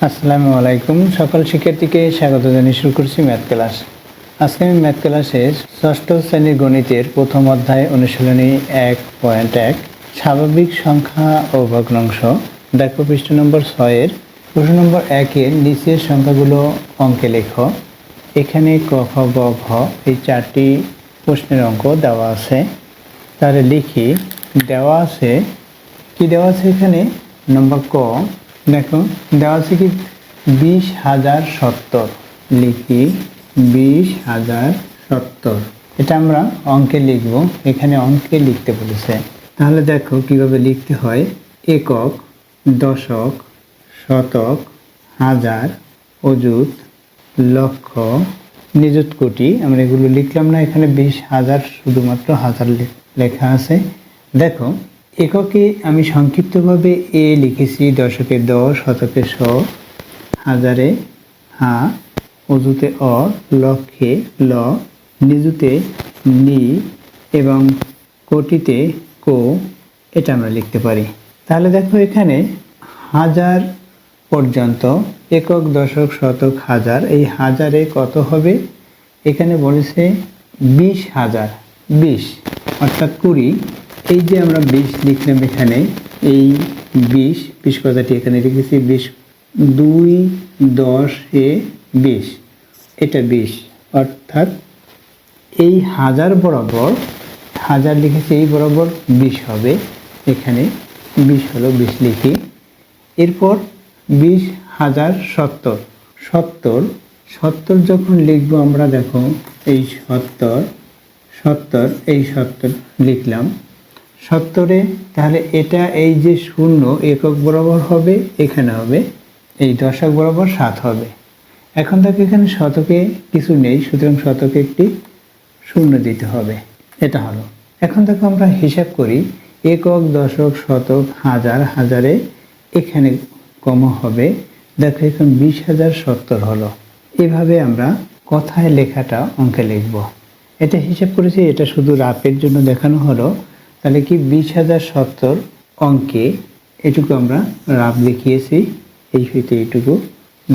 আসসালামু আলাইকুম। সকল শিক্ষার্থীকে স্বাগত জানিয়ে শুরু করছি ম্যাথ ক্লাস। আজকে আমি ম্যাথ ক্লাসের ষষ্ঠ শ্রেণীর গণিতের প্রথম অধ্যায় অনুশীলনী 1.1 স্বাভাবিক সংখ্যা ও ভগ্নাংশ। দেখো পৃষ্ঠা নম্বর 6-এর প্রশ্ন নম্বর 1-এর নিচের সংখ্যাগুলো অঙ্কে লেখো। এখানে ক, খ, গ, ঘ এই 4টি প্রশ্নের অঙ্ক দেওয়া আছে। তাহলে লিখি। দেওয়া আছে কি দেওয়া আছে এখানে? নম্বর ক দেখো দেওয়া আছে কি 20,070। লিখি 20,070। এটা আমরা অঙ্কে লিখব, এখানে অঙ্কে লিখতে বলেছে। তাহলে দেখো কিভাবে লিখতে হয়। একক, দশক, শতক, হাজার, অযুত, লক্ষ, নিযুত, কোটি। আমরা এগুলো লিখলাম না, এখানে 20,000 শুধুমাত্র হাজার লেখা আছে। দেখো এককে আমি সংক্ষিপ্তভাবে এ লিখেছি, দশকে দ, শতকে শ, হাজারে হা, অযুতে অ, লক্ষে ল, নিযুতে নি এবং কোটিতে কো। এটা আমরা লিখতে পারি। তাহলে দেখো এখানে হাজার পর্যন্ত একক, দশক, শতক, হাজার, এই হাজারে কত হবে? এখানে বলেছে 20,000, 20 অর্থাৎ 20। এই যে আমরা 20 লিখলাম এখানে, এই 20 কথাটি এখানে লিখেছি 20, 2 10 এ 20, এটা 20 অর্থাৎ এই হাজার বরাবর, হাজার লিখেছি এই বরাবর 20 হবে। এখানে 20 হলো, 20 লিখি। এরপর 20,070, 70 যখন লিখব আমরা, দেখো এই 70 এই 70 লিখলাম 70-এ। তাহলে এটা এই যে শূন্য একক বরাবর হবে, এখানে হবে এই দশক বরাবর 7 হবে। এখন দেখো এখানে শতকে কিছু নেই, সুতরাং শতকে একটি শূন্য দিতে হবে। এটা হলো। এখন দেখো আমরা হিসাব করি। একক, দশক, শতক, হাজার, হাজারে এখানে কমা হবে। দেখো এখন 20,070 হলো। এভাবে আমরা কথায় লেখাটা অঙ্কে লিখব। এটা হিসাব করেছি, এটা শুধু রাফের জন্য দেখানো হলো। তাহলে কি 20,070 অঙ্কে এটুকু আমরা রাফ দেখিয়েছি, এই হইতে এইটুকু।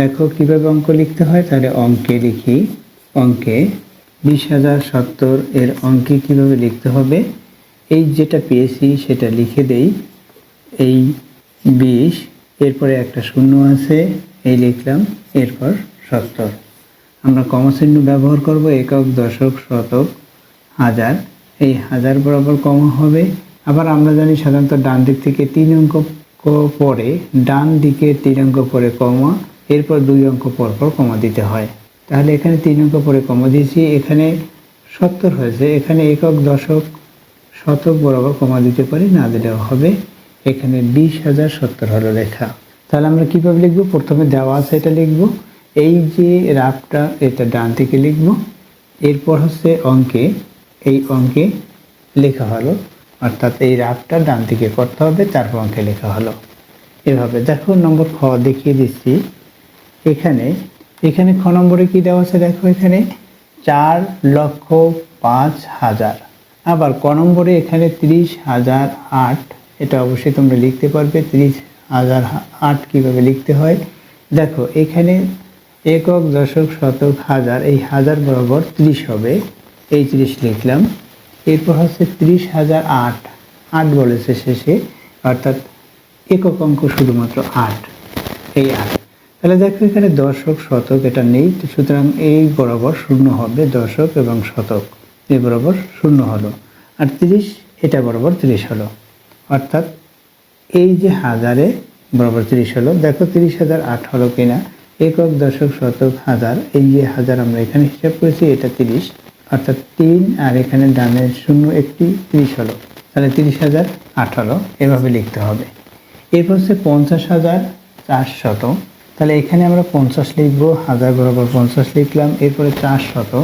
দেখো কিভাবে অঙ্ক লিখতে হয়। তাহলে অঙ্কে লিখি। অঙ্কে 20,070 এর অঙ্কে কিভাবে লিখতে হবে, এই যেটা পেয়েছি সেটা লিখে দেই। এই 20, এরপরে একটা শূন্য আছে, এই লিখলাম, এরপর 70। আমরা কমা চিহ্ন ব্যবহার করব। একক, দশক, শতক, হাজার, এই হাজার বরাবর কমা হবে। আবার আমরা জানি সাধারণত ডান দিক থেকে 3 অঙ্ক পরে, ডান দিকে 3 অঙ্ক পরে কমা, এরপর 2 অঙ্ক পর পর কমা দিতে হয়। তাহলে এখানে 3 অঙ্ক পরে কমা দিয়েছি, এখানে 70 হয়েছে। এখানে একক, দশক, শতক বরাবর কমা দিতে পারি, না দিলেও হবে। এখানে 20,070 হলো লেখা। তাহলে আমরা কিভাবে লিখব? প্রথমে দেওয়া আছে এটা লিখব, এই যে রাফটা এটা ডান দিকে লিখব, এরপর হচ্ছে অঙ্কে, এই অঙ্কে লেখা হলো, অর্থাৎ এই রাফটা ডান দিকে করতে হবে, তারপর অঙ্কে লেখা হলো। এভাবে দেখো নম্বর খ দেখিয়ে দিচ্ছি। এখানে খ নম্বরে কি দেওয়া আছে? দেখো এখানে 4,05,000। আবার ক নম্বরে এখানে 30,008। এটা অবশ্যই তোমরা লিখতে পারবে 30,008 কীভাবে লিখতে হয়। দেখো এখানে একক, দশক, শতক, হাজার, এই হাজার বরাবর 30 হবে, এই 30 লিখলাম। এরপর হচ্ছে 30,008, 8 বলেছে শেষে, অর্থাৎ একক অঙ্ক শুধুমাত্র 8, এই 8। তাহলে দেখো এখানে দশক, শতক এটা নেই, সুতরাং এই বরাবর শূন্য হবে, দশক এবং শতক এই বরাবর শূন্য হলো। আর 30 এটা বরাবর 30 হলো, অর্থাৎ এই যে হাজারে বরাবর 30 হলো। দেখো 30,008 হলো কিনা। একক, দশক, শতক, হাজার, এই যে হাজার আমরা এখানে হিসাব করেছি, এটা 30, অর্থাৎ 3 আর এখানে ডানের শূন্য একটি, 30 হলো। তাহলে 30,008 হলো। এভাবে লিখতে হবে। এরপর হচ্ছে 50,400। তাহলে এখানে আমরা 50 লিখবো, হাজার বরাবর 50 লিখলাম, এরপরে 400,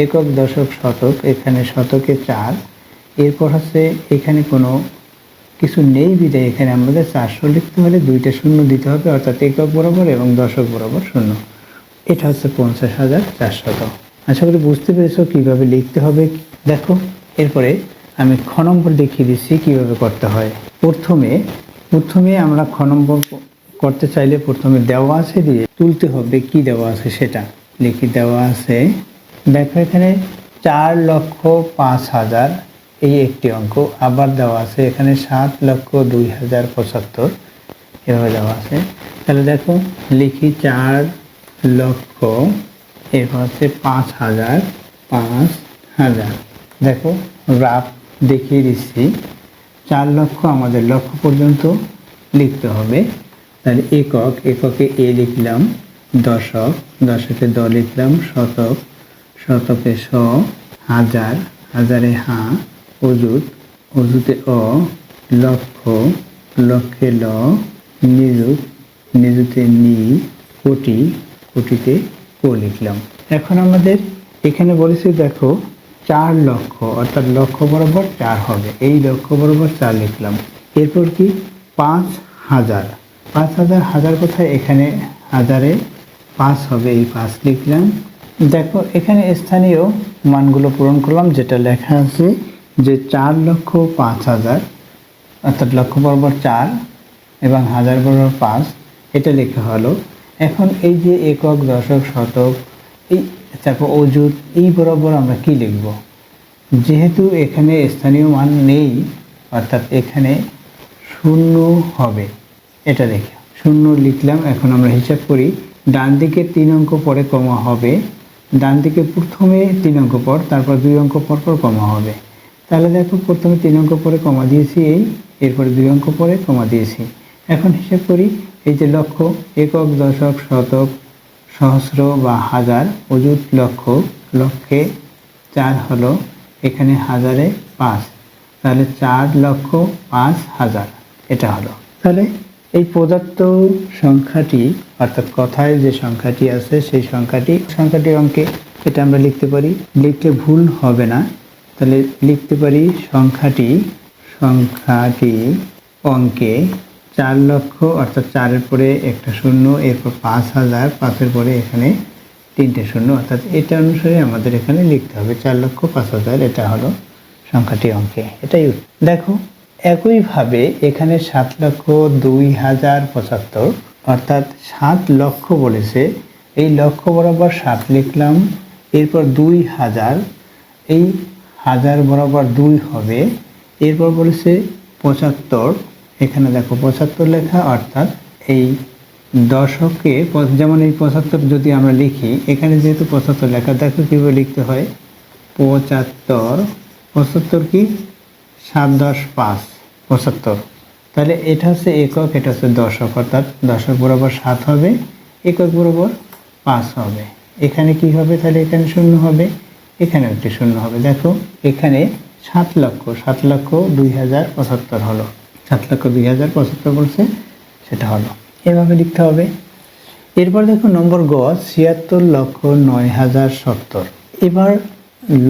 একক, দশক, শতক, এখানে শতকে 4, এরপর হচ্ছে এখানে কোনো কিছু নেই বিধায় এখানে আমাদের 400 লিখতে হলে 2টা শূন্য দিতে হবে, অর্থাৎ একক বরাবর এবং দশক বরাবর শূন্য। এটা হচ্ছে 50,400। আশা করি বুঝতে পেরেছো কীভাবে লিখতে হবে। দেখো এরপরে আমি খ নম্বর দেখিয়ে দিচ্ছি কীভাবে করতে হয়। প্রথমে আমরা খ নম্বর করতে চাইলে প্রথমে দেওয়া আছে দিয়ে তুলতে হবে, কি দেওয়া আছে সেটা লিখি। দেওয়া আছে, দেখো এখানে 4,05,000 এই একটি অঙ্ক, আবার দেওয়া আছে এখানে 7,02,075 এভাবে দেওয়া আছে। তাহলে দেখো লিখি 4,00,000, এরপর হচ্ছে 5,000, 5,000। দেখো রাফ দেখিয়ে দিচ্ছি, 4 লক্ষ আমাদের লক্ষ পর্যন্ত লিখতে হবে। তাহলে একক, এককে এ লিখলাম, দশক, দশকে দ লিখলাম, শতক, শতকে শ, হাজার, হাজারে হা, অযুত, অযুতে অ, লক্ষ, লক্ষে ল, নিযুত, নিযুতে নি, কোটি, কোটিতে কো লিখলাম। এখন আমাদের এখানে বলেছি দেখো 4 লক্ষ, অর্থাৎ লক্ষ বরাবর 4 হবে, এই লক্ষ বরাবর 4 লিখলাম। এরপর কি 5,000, 5,000, হাজার কোথায়, এখানে হাজারে 5 হবে, এই 5 লিখলাম। দেখো এখানে স্থানীয় মানগুলো পূরণ করলাম, যেটা লেখা আছে যে 4,05,000, অর্থাৎ লক্ষ বরাবর 4 এবং হাজার বরাবর 5, এটা লেখা হলো। এখন এই যে একক, দশক, শতক, এই তারপর অযুত, এই বরাবর আমরা কি লিখব? যেহেতু এখানে স্থানীয় মান নেই, অর্থাৎ এখানে শূন্য হবে, এটা দেখে শূন্য লিখলাম। এখন আমরা হিসাব করি, ডান দিকে 3 অঙ্ক পরে কমা হবে, ডান দিকে প্রথমে 3 অঙ্ক পর, তারপর 2 অঙ্ক পর পর কমা হবে। তাহলে দেখো প্রথমে 3 অঙ্ক পরে কমা দিয়েছি এই, এরপরে 2 অঙ্ক পরে কমা দিয়েছি। এখন হিসাব করি, এই যে লক্ষ, একক, দশক, শতক, সহস্র বা হাজার, অযুত, লক্ষ, লক্ষে 4 হলো, এখানে হাজারে 5, তাহলে 4,05,000 এটা হলো। তাহলে এই প্রদত্ত সংখ্যাটি, অর্থাৎ কথায় যে সংখ্যাটি আছে সেই সংখ্যাটি অঙ্কে এটা আমরা লিখতে পারি, লিখলে ভুল হবে না। তাহলে লিখতে পারি সংখ্যাটি অঙ্কে 4 লক্ষ, অর্থাৎ 4-এর পরে একটা শূন্য, এরপর 5,000, 5-এর পরে এখানে 3টে শূন্য, অর্থাৎ এটা অনুসারে আমাদের এখানে লিখতে হবে 4,05,000, এটা হলো সংখ্যাটি অঙ্কে, এটাই। দেখো একইভাবে এখানে 7,02,075, অর্থাৎ 7 লক্ষ বলেছে, এই লক্ষ বরাবর 7 লিখলাম, এরপর 2,000, এই হাজার বরাবর 2 হবে, এরপর বলেছে 75, এখানে দেখো 75 লেখা, অর্থাৎ এই দশকে, যেমন এই 75 যদি আমরা লিখি, এখানে যেহেতু 75 লেখা, দেখো কীভাবে লিখতে হয়, 75, 75 কি 7, 10, 5, 75। তাহলে এটা হচ্ছে একক, এটা হচ্ছে দশক, অর্থাৎ দশক বরাবর 7 হবে, একক বরাবর 5 হবে। এখানে কি হবে, তাহলে এখানে শূন্য হবে, এখানে একটি শূন্য হবে। দেখো এখানে 7,02,075 হলো, 7,02,075 বলছে, সেটা হলো, এভাবে লিখতে হবে। এরপর দেখো নম্বর গ, 76,09,070। এবার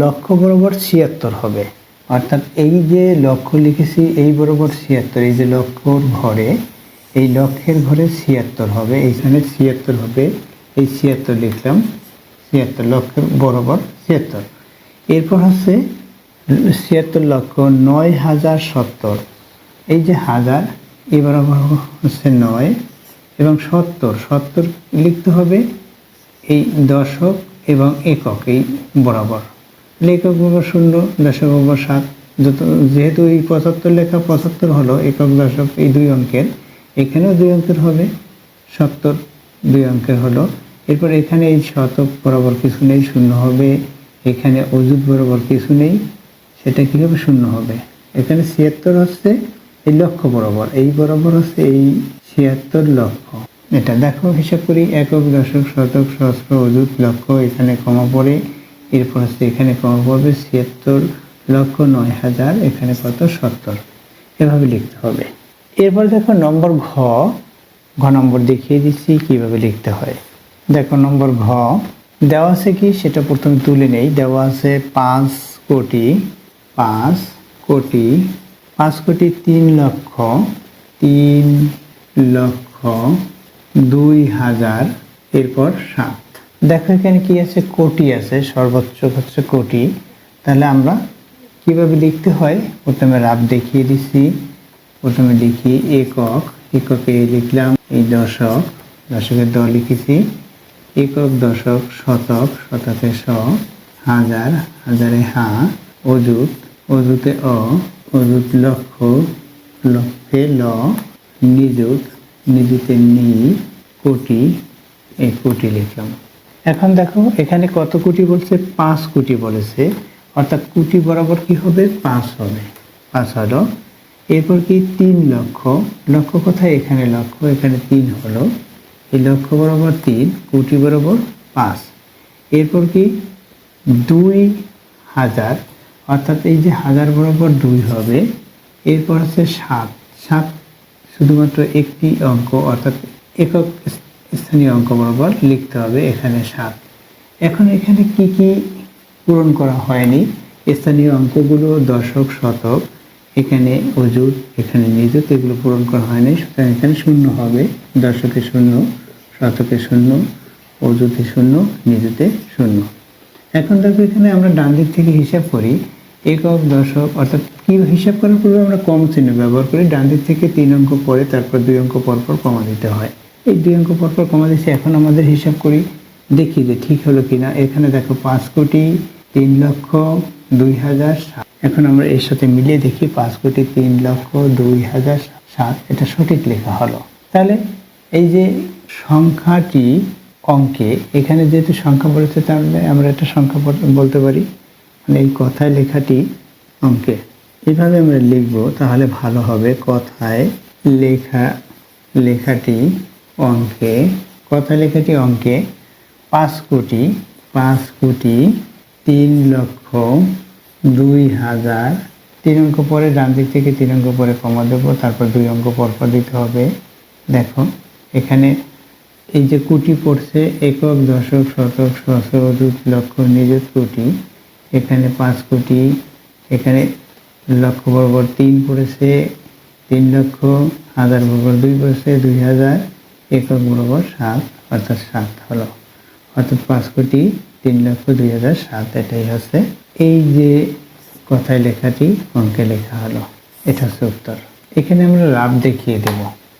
লক্ষ বরাবর 76 হবে, অর্থাৎ এই যে লক্ষ লিখেছি এই বরাবর 76, এই যে লক্ষর ঘরে, এই লক্ষের ঘরে 76 হবে, এইখানে 76 হবে, এই 76 লিখলাম, 76 লক্ষের বরাবর 76। এরপর হচ্ছে 76,09,070, এই যে হাজার, এই বরাবর হচ্ছে 9 এবং 70 লিখতে হবে এই দশক এবং একক, এই বরাবর একক বরাবর 0, দশক বরাবর 7, যেহেতু এই 75 লেখা, 75 হলো একক, দশক এই 2 অঙ্কের, এখানেও 2 অঙ্কের হবে, 70 2 অঙ্কের হলো। এরপর এখানে এই শতক বরাবর কিছু নেই, শূন্য হবে, এখানে অযুত বরাবর কিছু নেই, সেটা কী হবে, শূন্য হবে। এখানে 76 হচ্ছে এই লক্ষ বরাবর, এই বরাবর হচ্ছে এই 76 লক্ষ, এটা দেখো হিসাব করি, একক, দশক, শতক, সহস্র, অযুত, লক্ষ, এখানে কমা পড়ে, এরপর হচ্ছে এখানে কমা পড়বে 76,09,000, এখানে কত 70, এভাবে লিখতে হবে। এরপর দেখো নম্বর ঘ নম্বর দেখিয়ে দিচ্ছি কিভাবে লিখতে হয়। দেখো নম্বর ঘ দেওয়া আছে কি, সেটা প্রথমে তুলে নেই। দেওয়া আছে 5 কোটি 3,02,000, এরপর 7। দেখো এখানে কি আছে, কোটি আছে, সর্বোচ্চ হচ্ছে কোটি। তাহলে আমরা কিভাবে লিখতে হয়, প্রথমে রাফ দেখিয়ে দিচ্ছি। প্রথমে লিখি একক, এককে লিখলাম, এই দশক, দশকের দ লিখেছি, একক, দশক, শতক, শতকে শ, হাজার, হাজারে হা, অযুত, অযুতে অ, অযুত লক্ষ, লক্ষে ল, নিযুত, নিযুতে নি, কোটি, এই কোটি লিখলাম। এখন দেখো এখানে কত কোটি বলছে, 5 কোটি বলেছে, অর্থাৎ কোটি বরাবর কি হবে, 5 হবে, 5 হলো। এরপর কি 3 লক্ষ, লক্ষ কোথায়, এখানে লক্ষ, এখানে 3 হলো, এই লক্ষ বরাবর 3, কোটি বরাবর 5। এরপর কি 2000, অর্থাৎ এই যে হাজার বরাবর 2 হবে। এরপর হচ্ছে 7, 7 শুধুমাত্র একটি অঙ্ক, অর্থাৎ একক স্থানীয় অঙ্ক বরাবর লিখতে হবে, এখানে 7। এখন এখানে কি কি পূরণ করা হয়নি, স্থানীয় অঙ্কগুলো দশক, শতক, এখানে অযুত, এখানে নিযুত, এগুলো পূরণ করা হয়নি, সুতরাং এখানে 0 হবে, দশকে 0, শতকে 0, অযুতে 0, নিযুতে 0। এখন দেখো এখানে আমরা ডান দিক থেকে হিসাব করি, একক, দশক, অর্থাৎ কি হিসাব করার পূর্বে আমরা কম চিহ্ন ব্যবহার করি, ডান দিক থেকে 3 অঙ্ক পরে তারপর 2 অঙ্ক পরপর কমা দিতে হয়। এই 2 অঙ্ক পরপর কমা দিচ্ছি। এখন আমাদের হিসাব করি, দেখি যে ঠিক হলো কিনা। এখানে দেখো 5 কোটি 3 লক্ষ 2007। এখন আমরা এর সাথে মিলিয়ে দেখি, 5 কোটি 3 লক্ষ 2007, এটা সঠিক লেখা হলো। তাহলে এই যে সংখ্যাটি অঙ্কে, এখানে যেহেতু সংখ্যা বলেছে, তাহলে আমরা একটা সংখ্যা বলতে পারি, মানে এই কথায় লেখাটি অঙ্কে এইভাবে আমরা লিখব, তাহলে ভালো হবে। কথায় লেখাটি অঙ্কে, কথায় লেখাটি অঙ্কে 5 কোটি 3 লক্ষ 2000, 3 অঙ্ক পরে ডান দিক থেকে 3 অঙ্ক পরে কমা দেবো, তারপর 2 অঙ্ক পরপর দিতে হবে। দেখো এখানে এই যে কোটি পড়ছে, একক, দশক, শতক, সহস্র, অযুত, লক্ষ, নিযুত, কোটি, এখানে 5 কোটি, এখানে লক্ষ বরাবর 3 পড়েছে, 3 লক্ষ, হাজার বরাবর 2 পড়েছে, 2000, একক বরাবর 7, অর্থাৎ 7 হলো, অর্থাৎ 5 কোটি 3 লক্ষ 2007, এটাই হচ্ছে এই যে কথায় লেখাটি অঙ্কে লেখা হলো, এটা হচ্ছে উত্তর। এখানে আমরা লাভ দেখিয়ে দেব।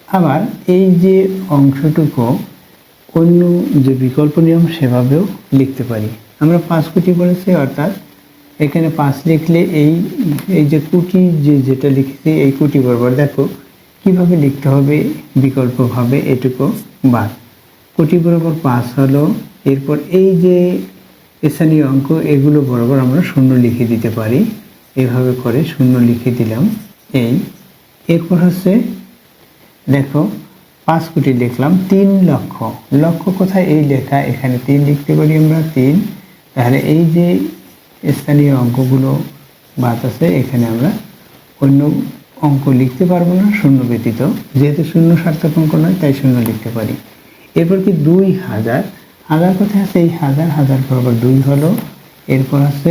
আবার এই যে অংশটুকু অন্য যে বিকল্প নিয়ম সেভাবেও লিখতে পারি। আমরা 5 কোটি বলেছি, অর্থাৎ এখানে 5 লিখলে এই যে কোটি যেটা লিখেছি, এই কোটি বরাবর দেখো কিভাবে লিখতে হবে বিকল্পভাবে, এটুকু বাদ, কোটি বরাবর 5 হলো। এরপর এই যে স্থানীয় অঙ্ক, এগুলো বরাবর আমরা 0 লিখে দিতে পারি, এভাবে করে 0 লিখে দিলাম। এরপর হচ্ছে দেখো 5 কোটি লিখলাম, 3 লক্ষ, লক্ষ কোথায়, এই লেখা, এখানে 3 লিখতে পারি আমরা, 3। তাহলে এই যে স্থানীয় অঙ্কগুলো বাদ আছে, এখানে আমরা অন্য অঙ্ক লিখতে পারবো না 0 ব্যতীত, যেহেতু 0 সার্থক অঙ্ক নয়, তাই 0 লিখতে পারি। এরপর কি 2000, হাজার কোথায় আছে, এই হাজার বরাবর 2 হলো। এরপর আছে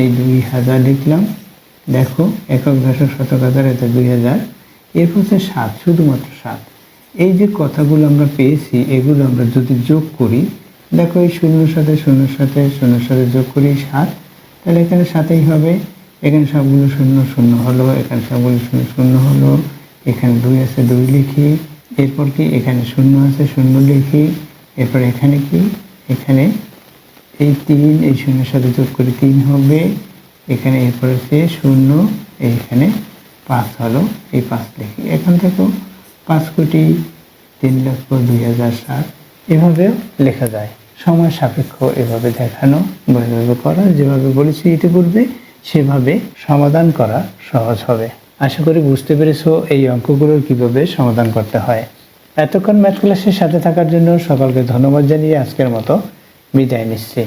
এই 2000 লিখলাম, দেখো একক, দশক, শতক, হাজার, এটা 2000। এরপর হচ্ছে 7, শুধুমাত্র 7। এই যে কথাগুলো আমরা পেয়েছি, এগুলো আমরা যদি যোগ করি, দেখো এই 0 সাথে 0 সাথে 0 সাথে যোগ করি 7, তাহলে এখানে 7ই হবে। এখানে সবগুলো 0 0 হলো, এখানে সবগুলো 0 0 হলো, এখানে 2 আছে, 2 লিখি। এরপর কি এখানে 0 আছে, 0 লিখি। এরপর এখানে কি, এখানে এই 3, এই 0 সাথে যোগ করি 3 হবে, এখানে এরপর হচ্ছে 0, এইখানে 5 হলো, এই 5 লিখি। এখন দেখো 5 কোটি 3 লক্ষ 2007, এভাবেও লেখা যায়। সময় সাপেক্ষ এভাবে দেখানো, বইভাবে করা, যেভাবে বলেছি ইতিপূর্বে সেভাবে সমাধান করা সহজ হবে। আশা করি বুঝতে পেরেছো এই অঙ্কগুলোর কিভাবে সমাধান করতে হয়। এতক্ষণ ম্যাথ ক্লাসের সাথে থাকার জন্য সকলকে ধন্যবাদ জানিয়ে আজকের মতো বিদায় নিচ্ছি।